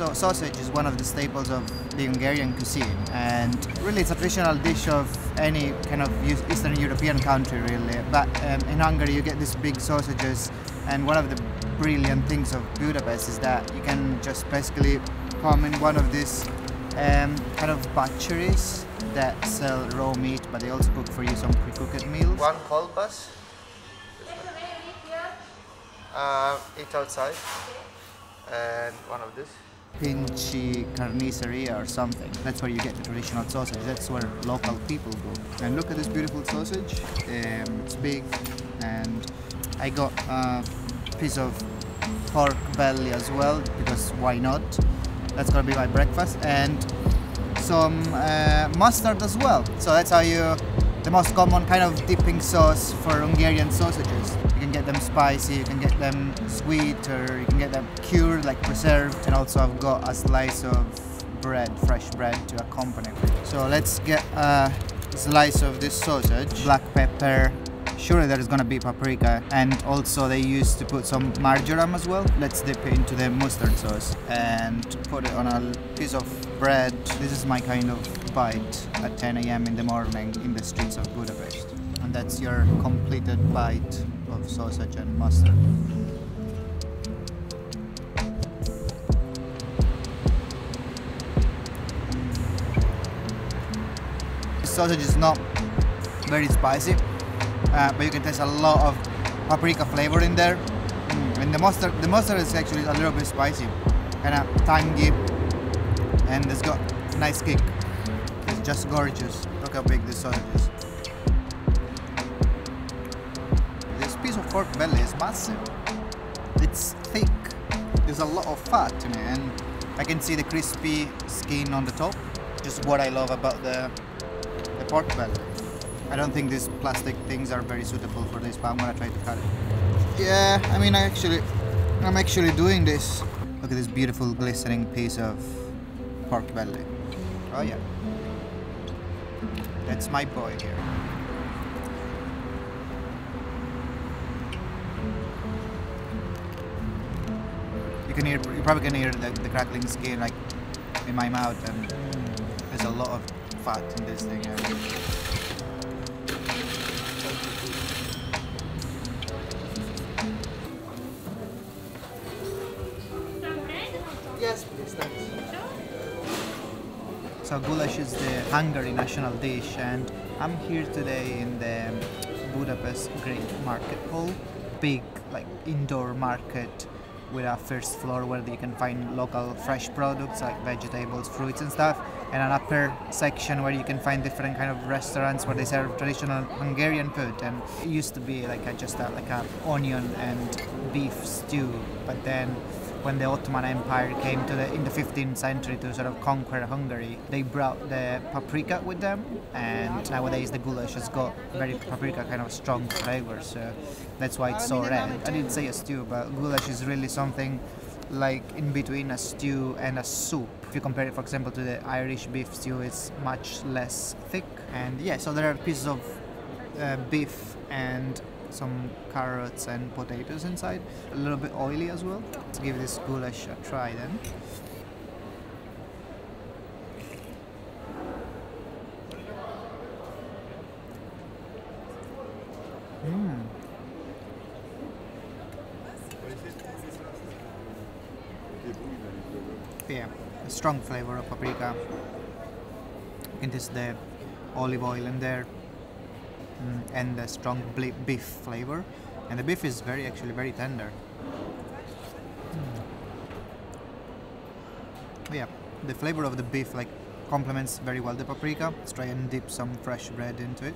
So sausage is one of the staples of the Hungarian cuisine, and really it's a traditional dish of any kind of Eastern European country really. But in Hungary you get these big sausages, and one of the brilliant things of Budapest is that you can just basically come in one of these kind of butcheries that sell raw meat, but they also cook for you some pre-cooked meals. One kolbas. Eat outside. And one of this. Pinczi Carniceria or something. That's where you get the traditional sausage. That's where local people go. And look at this beautiful sausage. It's big, and I got a piece of pork belly as well, because why not? That's gonna be my breakfast, and some mustard as well. So that's how the most common kind of dipping sauce for Hungarian sausages. You can get them spicy, you can get them sweet, or you can get them cured, like preserved. And also I've got a slice of bread, fresh bread, to accompany. So let's get a slice of this sausage. Black pepper, surely there's gonna be paprika, and also they used to put some marjoram as well. Let's dip it into the mustard sauce and put it on a piece of bread. This is my kind of bite at 10 AM in the morning in the streets of Budapest. And that's your completed bite of sausage and mustard. The sausage is not very spicy, but you can taste a lot of paprika flavor in there. And the mustard is actually a little bit spicy, kind of tangy, and it's got a nice kick. It's just gorgeous. Look how big this sausage is. This piece of pork belly is massive. It's thick. There's a lot of fat in it, and I can see the crispy skin on the top. Just what I love about the pork belly. I don't think these plastic things are very suitable for this, but I'm gonna try to cut it. Yeah, I mean, I'm actually doing this. Look at this beautiful glistening piece of pork belly. Oh yeah. That's my boy here. You probably can hear the crackling skin like in my mouth, and there's a lot of fat in this thing. Yes, please, thanks. So goulash is the Hungary national dish, and I'm here today in the Budapest Great Market Hall. Big, like, indoor market with a first floor where you can find local fresh products like vegetables, fruits and stuff, and an upper section where you can find different kind of restaurants where they serve traditional Hungarian food. And it used to be like just a onion and beef stew, but then when the Ottoman Empire came in the 15th century to sort of conquer Hungary, they brought the paprika with them, and nowadays the goulash has got very paprika kind of strong flavor, so that's why it's so red. I didn't say a stew, but goulash is really something like in between a stew and a soup. If you compare it, for example, to the Irish beef stew, it's much less thick. And yeah, so there are pieces of beef and some carrots and potatoes inside, a little bit oily as well. Let's give this goulash a try then. Yeah, a strong flavor of paprika. You can taste the olive oil in there. And the strong beef flavor, and the beef is actually very tender. Yeah, the flavor of the beef complements very well the paprika. Let's try and dip some fresh bread into it.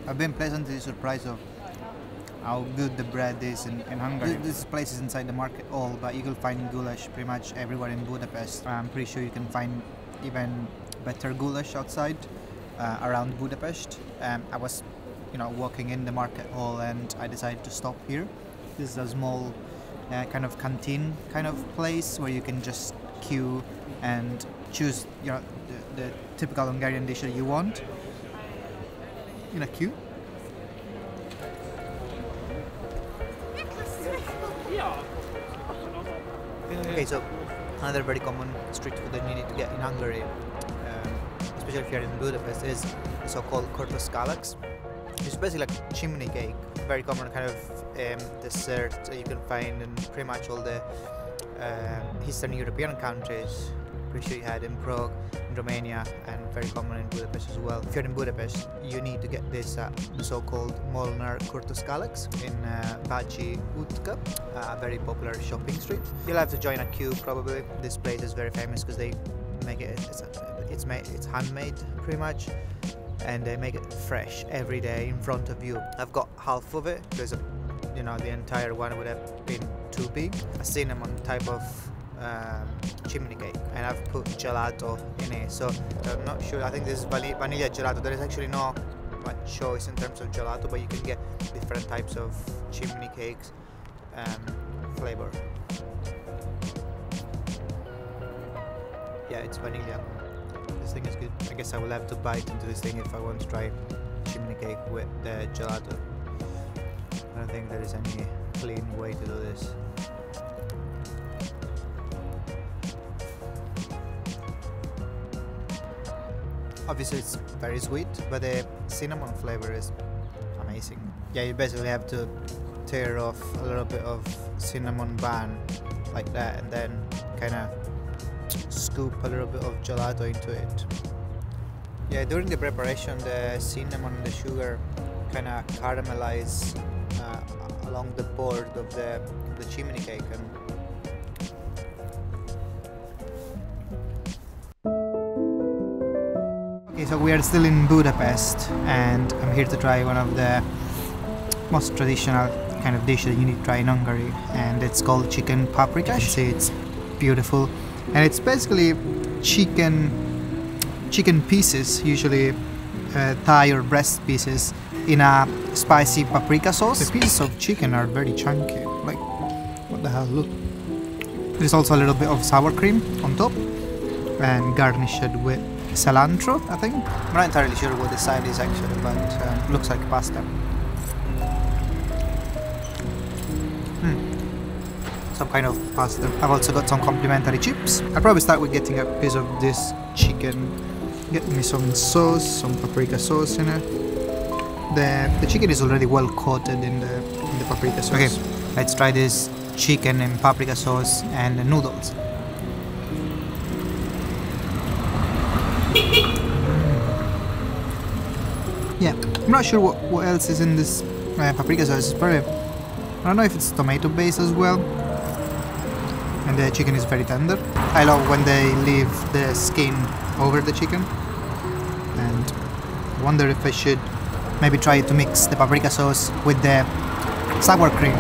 I've been pleasantly surprised of how good the bread is in Hungary. This place is inside the market hall, but you will find goulash pretty much everywhere in Budapest. I'm pretty sure you can find even better goulash outside around Budapest. I was, walking in the market hall, and I decided to stop here. This is a small kind of canteen kind of place where you can just queue and choose the typical Hungarian dish that you want in a queue. Okay, so another very common street food that you need to get in Hungary, especially if you're in Budapest, is the so-called Kürtőskalács. It's basically like chimney cake, very common kind of dessert that you can find in pretty much all the Eastern European countries. Pretty sure you had in Prague, in Romania, and very common in Budapest as well. If you're in Budapest, you need to get this the so-called Molnár Kürtőskalács in Budapest, a very popular shopping street. You'll have to join a queue probably. This place is very famous because they make it. It's handmade pretty much, and they make it fresh every day in front of you. I've got half of it because you know the entire one would have been too big. A cinnamon type of chimney cake, and I've put gelato in it, so I'm not sure. I think this is vanilla gelato. There is actually no much choice in terms of gelato, but you can get different types of chimney cakes flavor. Yeah, it's vanilla. This thing is good. I guess I will have to bite into this thing if I want to try chimney cake with the gelato. I don't think there is any clean way to do this. Obviously it's very sweet, but the cinnamon flavor is amazing. Yeah, you basically have to tear off a little bit of cinnamon bun like that, and then kind of scoop a little bit of gelato into it. Yeah, during the preparation, the cinnamon and the sugar kind of caramelize along the board of the chimney cake. Okay, so we are still in Budapest, and I'm here to try one of the most traditional kind of dish that you need to try in Hungary, and it's called chicken Paprikash. See, it's beautiful, and it's basically chicken pieces, usually thigh or breast pieces, in a spicy paprika sauce. The pieces of chicken are very chunky, like, what the hell, look. There's also a little bit of sour cream on top, and garnished with cilantro, I think. I'm not entirely sure what the side is actually, but looks like pasta. Some kind of pasta. I've also got some complimentary chips. I'll probably start with getting a piece of this chicken. Get me some sauce, some paprika sauce in it. The chicken is already well coated in the paprika sauce. Okay, let's try this chicken in paprika sauce and the noodles. Yeah, I'm not sure what else is in this paprika sauce. It's probably, I don't know if it's tomato based as well. And the chicken is very tender. I love when they leave the skin over the chicken. And I wonder if I should maybe try to mix the paprika sauce with the sour cream.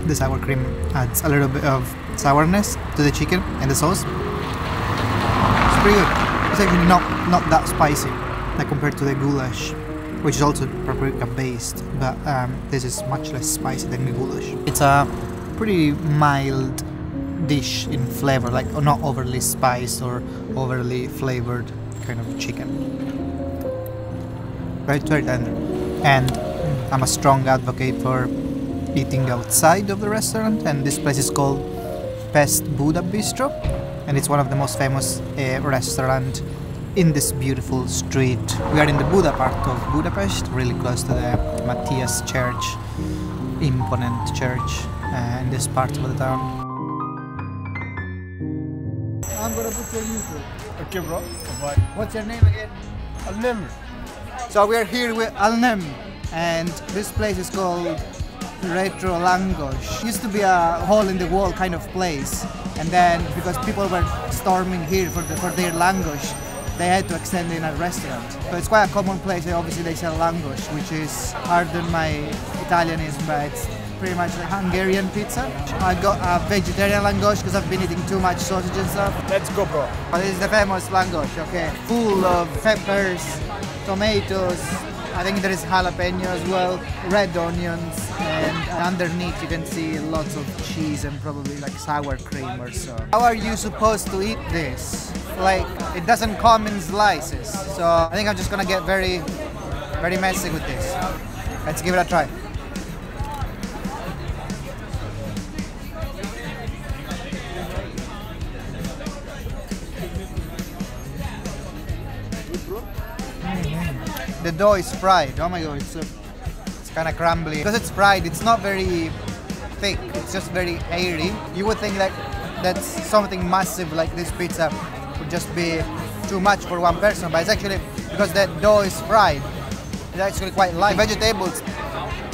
The sour cream adds a little bit of sourness to the chicken and the sauce. It's pretty good. It's actually not that spicy, like compared to the goulash, which is also paprika based, but this is much less spicy than the goulash. It's a pretty mild dish in flavor, like not overly spiced or overly flavored kind of chicken. Very tender. And I'm a strong advocate for eating outside of the restaurant, and this place is called Pest-Buda Bistro, and it's one of the most famous restaurants in this beautiful street. We are in the Buda part of Budapest, really close to the Matthias Church, imponent church in this part of the town. I'm gonna put your YouTube. Okay, bro. Bye. What's your name again? Alnem. So we are here with Alnem, and this place is called Retro Langos. Used to be a hole in the wall kind of place, and then because people were storming here for their langos, they had to extend it in a restaurant. So it's quite a common place. Obviously they sell langos, which is, pardon my Italianism, but it's pretty much like Hungarian pizza. I got a vegetarian langos because I've been eating too much sausage and stuff. Let's go, bro. But this is the famous langos, okay? Full of peppers, tomatoes, I think there is jalapeno as well, red onions, and underneath you can see lots of cheese and probably like sour cream or so. How are you supposed to eat this? Like, it doesn't come in slices, so I think I'm just gonna get very messy with this. Let's give it a try. The dough is fried. Oh my god, it's kind of crumbly. Because it's fried, it's not very thick. It's just very airy. You would think that that's something massive like this pizza would just be too much for one person, but it's actually because that dough is fried. It's actually quite light. The vegetables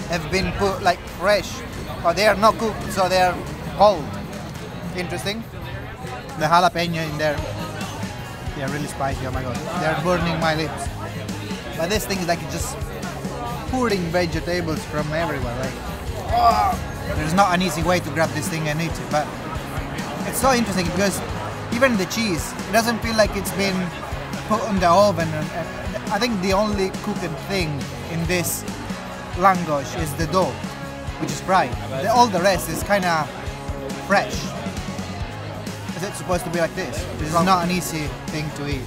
have been put like fresh, but they are not cooked, so they are cold. Interesting. The jalapeno in there, they are really spicy. Oh my god, they are burning my lips. But this thing is like just pouring vegetables from everywhere. Like, oh, there's not an easy way to grab this thing and eat it, but it's so interesting because even the cheese, it doesn't feel like it's been put in the oven. I think the only cooked thing in this langos is the dough, which is fried. All the rest is kind of fresh. Is it supposed to be like this? This is not an easy thing to eat.